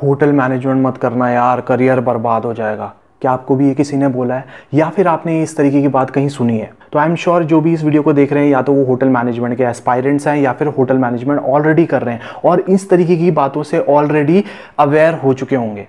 Hotel management मत करना यार, करियर बर्बाद हो जाएगा। क्या आपको भी ये किसी ने बोला है या फिर आपने इस तरीके की बात कहीं सुनी है? तो आई एम श्योर जो भी इस वीडियो को देख रहे हैं या तो वो होटल मैनेजमेंट के एस्पायरेंट्स हैं या फिर होटल मैनेजमेंट ऑलरेडी कर रहे हैं और इस तरीके की बातों से ऑलरेडी अवेयर हो चुके होंगे।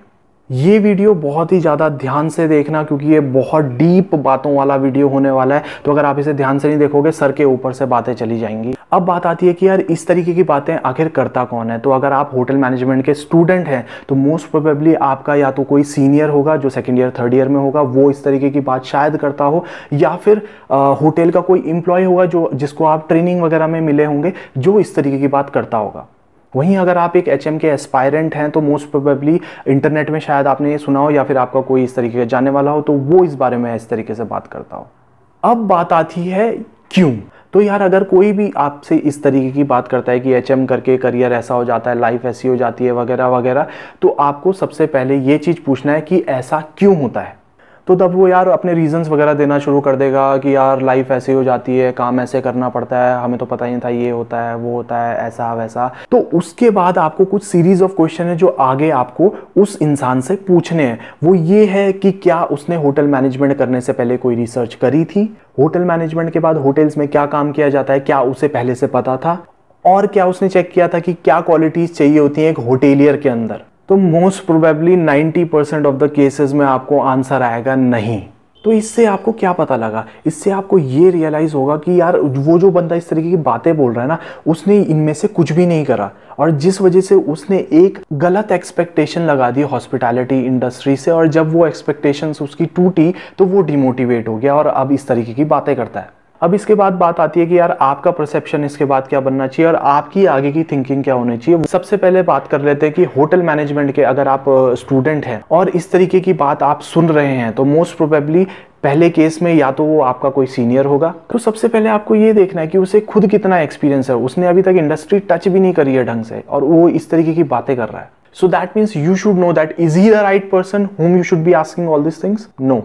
ये वीडियो बहुत ही ज़्यादा ध्यान से देखना क्योंकि ये बहुत डीप बातों वाला वीडियो होने वाला है। तो अगर आप इसे ध्यान से नहीं देखोगे सर के ऊपर से बातें चली जाएंगी। अब बात आती है कि यार इस तरीके की बातें आखिर करता कौन है। तो अगर आप होटल मैनेजमेंट के स्टूडेंट हैं तो मोस्ट प्रोबेबली आपका या तो कोई सीनियर होगा जो सेकंड ईयर थर्ड ईयर में होगा, वो इस तरीके की बात शायद करता हो, या फिर होटल का कोई एम्प्लॉय होगा जो जिसको आप ट्रेनिंग वगैरह में मिले होंगे जो इस तरीके की बात करता होगा। वहीं अगर आप एक एचएम के एस्पायरेंट हैं तो मोस्ट प्रोबेबली इंटरनेट में शायद आपने ये सुना हो या फिर आपका कोई इस तरीके का जानने वाला हो तो वो इस बारे में इस तरीके से बात करता हो। अब बात आती है क्यों। तो यार अगर कोई भी आपसे इस तरीके की बात करता है कि एचएम करके करियर ऐसा हो जाता है, लाइफ ऐसी हो जाती है वगैरह वगैरह, तो आपको सबसे पहले ये चीज़ पूछना है कि ऐसा क्यों होता है। तो तब वो यार अपने रीजंस वगैरह देना शुरू कर देगा कि यार लाइफ ऐसी हो जाती है, काम ऐसे करना पड़ता है, हमें तो पता ही नहीं था ये होता है वो होता है ऐसा वैसा। तो उसके बाद आपको कुछ सीरीज ऑफ क्वेश्चन है जो आगे आपको उस इंसान से पूछने हैं। वो ये है कि क्या उसने होटल मैनेजमेंट करने से पहले कोई रिसर्च करी थी, होटल मैनेजमेंट के बाद होटल्स में क्या काम किया जाता है क्या उसे पहले से पता था, और क्या उसने चेक किया था कि क्या क्वालिटीज चाहिए होती हैं एक होटेलियर के अंदर। तो most probably 90% of the cases में आपको आंसर आएगा नहीं। तो इससे आपको क्या पता लगा? इससे आपको ये रियलाइज होगा कि यार वो जो बंदा इस तरीके की बातें बोल रहा है ना, उसने इनमें से कुछ भी नहीं करा और जिस वजह से उसने एक गलत एक्सपेक्टेशन लगा दी हॉस्पिटैलिटी इंडस्ट्री से, और जब वो एक्सपेक्टेशंस उसकी टूटी तो वो डिमोटिवेट हो गया और अब इस तरीके की बातें करता है। अब इसके बाद बात आती है कि यार आपका परसेप्शन इसके बाद क्या बनना चाहिए और आपकी आगे की थिंकिंग क्या होनी चाहिए। सबसे पहले बात कर लेते हैं कि होटल मैनेजमेंट के अगर आप स्टूडेंट हैं और इस तरीके की बात आप सुन रहे हैं तो मोस्ट प्रोबेबली पहले केस में या तो वो आपका कोई सीनियर होगा। तो सबसे पहले आपको ये देखना है कि उसे खुद कितना एक्सपीरियंस है, उसने अभी तक इंडस्ट्री टच भी नहीं करी है ढंग से और वो इस तरीके की बातें कर रहा है। So that means you should know that is he the right person whom you should be asking all these things? No.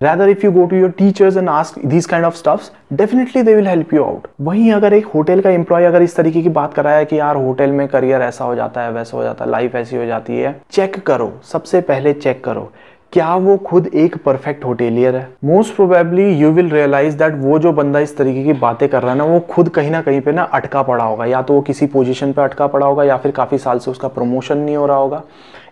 Rather, if you go to your teachers and ask these kind of stuffs, definitely they will help you out. वहीं अगर एक hotel का employ अगर इस तरीके की बात कर रहा है कि यार होटल में करियर ऐसा हो जाता है वैसा हो जाता है, लाइफ ऐसी हो जाती है, चेक करो, सबसे पहले चेक करो क्या वो खुद एक परफेक्ट होटेलियर है। Most probably you will realise that वो जो बंदा इस तरीके की बातें कर रहा है ना, वो खुद कहीं ना कहीं पे ना अटका पड़ा होगा, या तो वो किसी पोजीशन पे अटका पड़ा होगा या फिर काफी साल से उसका प्रमोशन नहीं हो रहा होगा,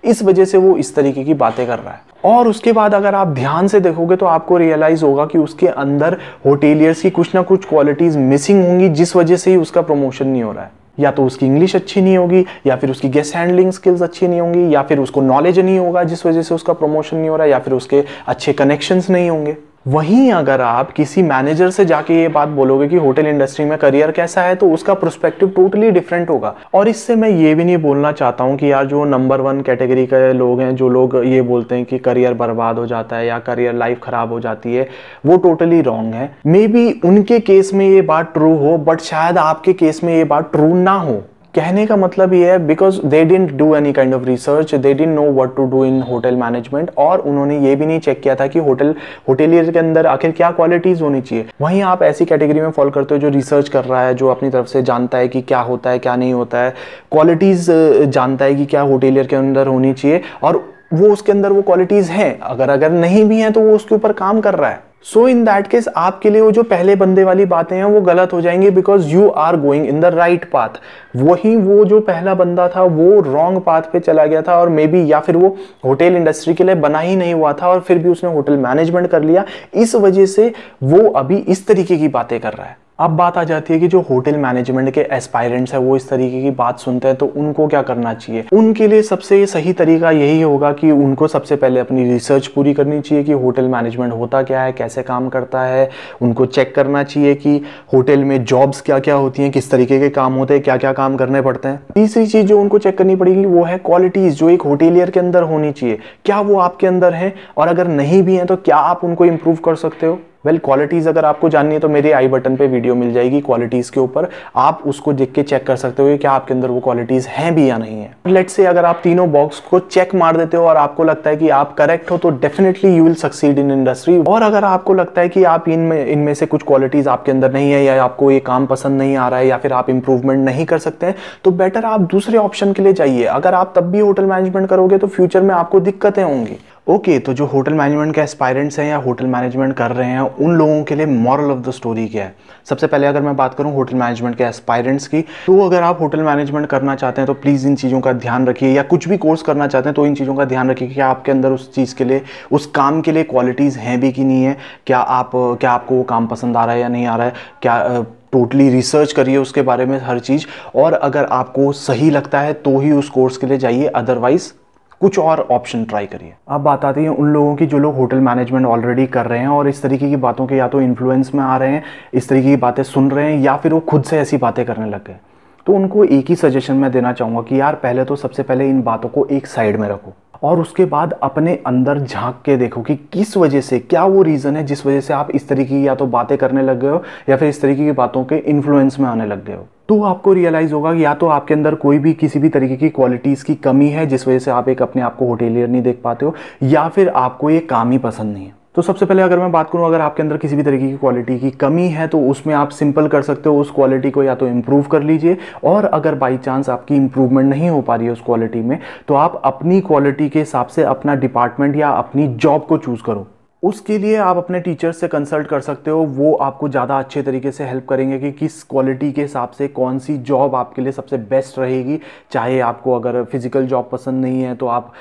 इस वजह से वो इस तरीके की बातें कर रहा है। और उसके बाद अगर आप ध्यान से देखोगे तो आपको रियलाइज होगा कि उसके अंदर होटेलियर्स की कुछ ना कुछ क्वालिटीज मिसिंग होंगी जिस वजह से ही उसका प्रमोशन नहीं हो रहा है। या तो उसकी इंग्लिश अच्छी नहीं होगी, या फिर उसकी गेस्ट हैंडलिंग स्किल्स अच्छी नहीं होंगी, या फिर उसको नॉलेज नहीं होगा जिस वजह से उसका प्रमोशन नहीं हो रहा है, या फिर उसके अच्छे कनेक्शंस नहीं होंगे। वहीं अगर आप किसी मैनेजर से जाके ये बात बोलोगे कि होटल इंडस्ट्री में करियर कैसा है तो उसका पर्सपेक्टिव टोटली डिफरेंट होगा। और इससे मैं ये भी नहीं बोलना चाहता हूँ कि यार जो नंबर 1 कैटेगरी के लोग हैं, जो लोग ये बोलते हैं कि करियर बर्बाद हो जाता है या करियर लाइफ खराब हो जाती है, वो टोटली रॉन्ग है। मे बी उनके केस में ये बात ट्रू हो बट शायद आपके केस में ये बात ट्रू ना हो। कहने का मतलब ये है because they didn't do any kind of research, they didn't know what to do in hotel management, और उन्होंने ये भी नहीं चेक किया था कि होटेलियर के अंदर आखिर क्या क्वालिटीज होनी चाहिए। वहीं आप ऐसी कैटेगरी में फॉलो करते हो जो रिसर्च कर रहा है, जो अपनी तरफ से जानता है कि क्या होता है क्या नहीं होता है, क्वालिटीज जानता है कि क्या होटेलियर के अंदर होनी चाहिए, और वो उसके अंदर वो क्वालिटीज हैं, अगर नहीं भी हैं तो वो उसके ऊपर काम कर रहा है। सो इन दैट केस आपके लिए वो जो पहले बंदे वाली बातें हैं वो गलत हो जाएंगी because you are going in the right path. वही वो जो पहला बंदा था वो रॉन्ग पाथ पे चला गया था और मे बी या फिर वो होटल इंडस्ट्री के लिए बना ही नहीं हुआ था और फिर भी उसने होटल मैनेजमेंट कर लिया, इस वजह से वो अभी इस तरीके की बातें कर रहा है। अब बात आ जाती है कि जो होटल मैनेजमेंट के एस्पायरेंट्स है वो इस तरीके की बात सुनते हैं तो उनको क्या करना चाहिए। उनके लिए सबसे सही तरीका यही होगा कि उनको सबसे पहले अपनी रिसर्च पूरी करनी चाहिए कि होटल मैनेजमेंट होता क्या है, कैसे काम करता है। उनको चेक करना चाहिए कि होटल में जॉब्स क्या क्या होती हैं, किस तरीके के काम होते हैं, क्या क्या काम करने पड़ते हैं। तीसरी चीज जो उनको चेक करनी पड़ेगी वो है क्वालिटीज जो एक होटेलियर के अंदर होनी चाहिए, क्या वो आपके अंदर है, और अगर नहीं भी है तो क्या आप उनको इंप्रूव कर सकते हो। वेल क्वालिटीज़ अगर आपको जाननी है तो मेरे आई बटन पे वीडियो मिल जाएगी क्वालिटीज़ के ऊपर, आप उसको देख के चेक कर सकते हो कि क्या आपके अंदर वो क्वालिटीज़ हैं भी या नहीं है। लेट्स से अगर आप तीनों बॉक्स को चेक मार देते हो और आपको लगता है कि आप करेक्ट हो तो definitely you will succeed in industry. और अगर आपको लगता है कि आप इनमें से कुछ क्वालिटीज़ आपके अंदर नहीं है या आपको ये काम पसंद नहीं आ रहा है या फिर आप इंप्रूवमेंट नहीं कर सकते हैं, तो बेटर आप दूसरे ऑप्शन के लिए जाइए। अगर आप तब भी होटल मैनेजमेंट करोगे तो फ्यूचर में आपको दिक्कतें होंगी। ओके, तो जो होटल मैनेजमेंट के एस्पायरेंट्स हैं या होटल मैनेजमेंट कर रहे हैं उन लोगों के लिए मॉरल ऑफ द स्टोरी क्या है। सबसे पहले अगर मैं बात करूं होटल मैनेजमेंट के एस्पायरेंट्स की, तो अगर आप होटल मैनेजमेंट करना चाहते हैं तो प्लीज़ इन चीज़ों का ध्यान रखिए, या कुछ भी कोर्स करना चाहते हैं तो इन चीज़ों का ध्यान रखिए कि आपके अंदर उस चीज़ के लिए, उस काम के लिए क्वालिटीज़ हैं भी कि नहीं है, क्या आपको वो काम पसंद आ रहा है या नहीं आ रहा है, क्या टोटली रिसर्च करिए उसके बारे में हर चीज़। और अगर आपको सही लगता है तो ही उस कोर्स के लिए जाइए, अदरवाइज कुछ और ऑप्शन ट्राई करिए। अब बात आती है उन लोगों की जो लोग होटल मैनेजमेंट ऑलरेडी कर रहे हैं और इस तरीके की बातों के या तो इन्फ्लुएंस में आ रहे हैं, इस तरीके की बातें सुन रहे हैं, या फिर वो खुद से ऐसी बातें करने लग गए। तो उनको एक ही सजेशन मैं देना चाहूँगा कि यार पहले तो सबसे पहले इन बातों को एक साइड में रखो और उसके बाद अपने अंदर झांक के देखो कि किस वजह से, क्या वो रीज़न है जिस वजह से आप इस तरीके की या तो बातें करने लग गए हो या फिर इस तरीके की बातों के इन्फ्लुएंस में आने लग गए हो। तो आपको रियलाइज़ होगा कि या तो आपके अंदर कोई भी किसी भी तरीके की क्वालिटीज़ की कमी है जिस वजह से आप एक अपने आप को होटेलियर नहीं देख पाते हो, या फिर आपको ये काम ही पसंद नहीं है। तो सबसे पहले अगर मैं बात करूं, अगर आपके अंदर किसी भी तरीके की क्वालिटी की कमी है तो उसमें आप सिंपल कर सकते हो, उस क्वालिटी को या तो इम्प्रूव कर लीजिए। और अगर बाई चांस आपकी इंप्रूवमेंट नहीं हो पा रही है उस क्वालिटी में, तो आप अपनी क्वालिटी के हिसाब से अपना डिपार्टमेंट या अपनी जॉब को चूज़ करो। उसके लिए आप अपने टीचर्स से कंसल्ट कर सकते हो, वो आपको ज़्यादा अच्छे तरीके से हेल्प करेंगे कि किस क्वालिटी के हिसाब से कौन सी जॉब आपके लिए सबसे बेस्ट रहेगी। चाहे आपको अगर फिजिकल जॉब पसंद नहीं है तो आप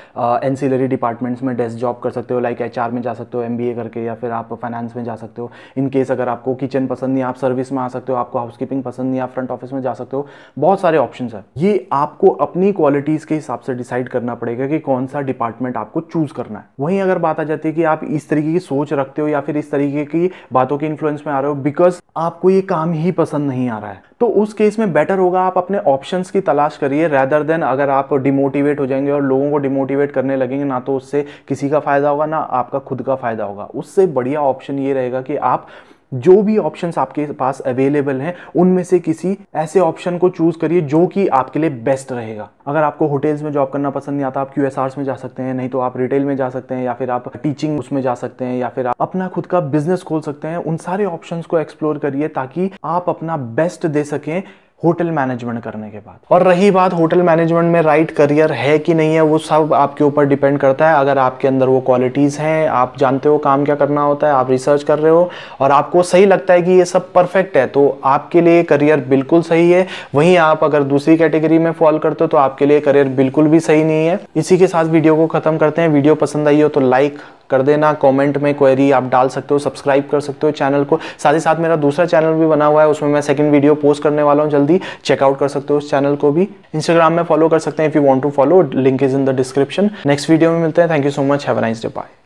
एंसिलरी डिपार्टमेंट्स में डेस्क जॉब कर सकते हो, लाइक HR में जा सकते हो MBA करके, या फिर आप फाइनेंस में जा सकते हो। इन केस अगर आपको किचन पसंद नहीं, आप सर्विस में आ सकते हो, आपको हाउसकीपिंग पसंद नहीं, आप फ्रंट ऑफिस में जा सकते हो। बहुत सारे ऑप्शन है। ये आपको अपनी क्वालिटीज़ के हिसाब से डिसाइड करना पड़ेगा कि कौन सा डिपार्टमेंट आपको चूज़ करना है। वहीं अगर बात आ जाती है कि आप इस तरीके की सोच रखते हो या फिर इस तरीके की बातों के इन्फ्लुएंस में आ रहे हो बिकॉज आपको ये काम ही पसंद नहीं आ रहा है, तो उस केस में बेटर होगा आप अपने ऑप्शंस की तलाश करिए, रेदर देन अगर आप डिमोटिवेट हो जाएंगे और लोगों को डिमोटिवेट करने लगेंगे, ना तो उससे किसी का फायदा होगा ना आपका खुद का फायदा होगा। उससे बढ़िया ऑप्शन ये रहेगा कि आप जो भी ऑप्शंस आपके पास अवेलेबल हैं उनमें से किसी ऐसे ऑप्शन को चूज करिए जो कि आपके लिए बेस्ट रहेगा। अगर आपको होटल्स में जॉब करना पसंद नहीं आता, आप QSRs में जा सकते हैं, नहीं तो आप रिटेल में जा सकते हैं, या फिर आप टीचिंग उसमें जा सकते हैं, या फिर आप अपना खुद का बिजनेस खोल सकते हैं। उन सारे ऑप्शंस को एक्सप्लोर करिए ताकि आप अपना बेस्ट दे सकें होटल मैनेजमेंट करने के बाद। और रही बात होटल मैनेजमेंट में राइट करियर है कि नहीं है, वो सब आपके ऊपर डिपेंड करता है। अगर आपके अंदर वो क्वालिटीज़ हैं, आप जानते हो काम क्या करना होता है, आप रिसर्च कर रहे हो और आपको सही लगता है कि ये सब परफेक्ट है, तो आपके लिए करियर बिल्कुल सही है। वहीं आप अगर दूसरी कैटेगरी में फॉल करते हो तो आपके लिए करियर बिल्कुल भी सही नहीं है। इसी के साथ वीडियो को खत्म करते हैं। वीडियो पसंद आई हो तो लाइक कर देना, कमेंट में क्वेरी आप डाल सकते हो, सब्सक्राइब कर सकते हो चैनल को। साथ ही साथ मेरा दूसरा चैनल भी बना हुआ है, उसमें मैं सेकंड वीडियो पोस्ट करने वाला हूं, जल्दी चेकआउट कर सकते हो उस चैनल को भी। इंस्टाग्राम में फॉलो कर सकते हैं if you want to follow, link is in the description. Next video में मिलते हैं। Thank you so much, have a nice day, bye.